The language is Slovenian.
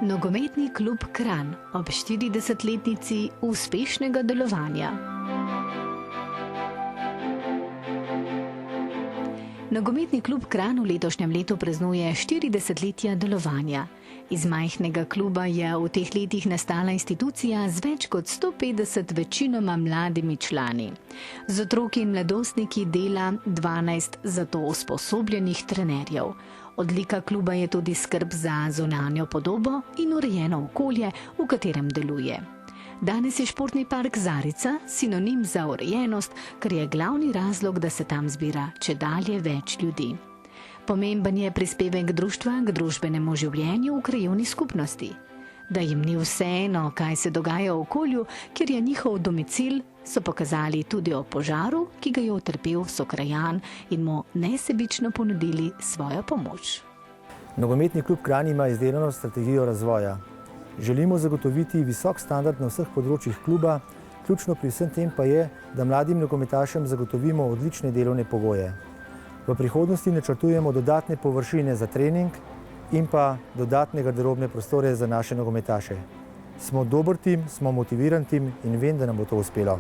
Nogometni klub Kranj ob 40-letnici uspešnega delovanja. Nogometni klub Kranj v letošnjem letu praznuje 40-letja delovanja. Iz majhnega kluba je v teh letih nastala institucija z več kot 150 večinoma mladimi člani. Z otroki in mladostniki dela 12 za to usposobljenih trenerjev. Odlika kluba je tudi skrb za zunanjo podobo in urejeno okolje, v katerem deluje. Danes je športni park Zarica sinonim za urejenost, kar je glavni razlog, da se tam zbira čedalje več ljudi. Pomemben je prispevek društva k družbenemu življenju v krajevni skupnosti. Da jim ni vseeno, kaj se dogaja v okolju, kjer je njihov domicil, so pokazali tudi o požaru, ki ga je utrpel sokrajan in mu nesebično ponudili svojo pomoč. Nogometni klub Kranj ima izdelano strategijo razvoja. Želimo zagotoviti visok standard na vseh področjih kluba, ključno pri vsem tem pa je, da mladim nogometašem zagotovimo odlične delovne pogoje. V prihodnosti načrtujemo dodatne površine za trening in pa dodatne garderobne prostore za naše nogometaše. Smo dober tim, smo motiviran tim in vem, da nam bo to uspelo.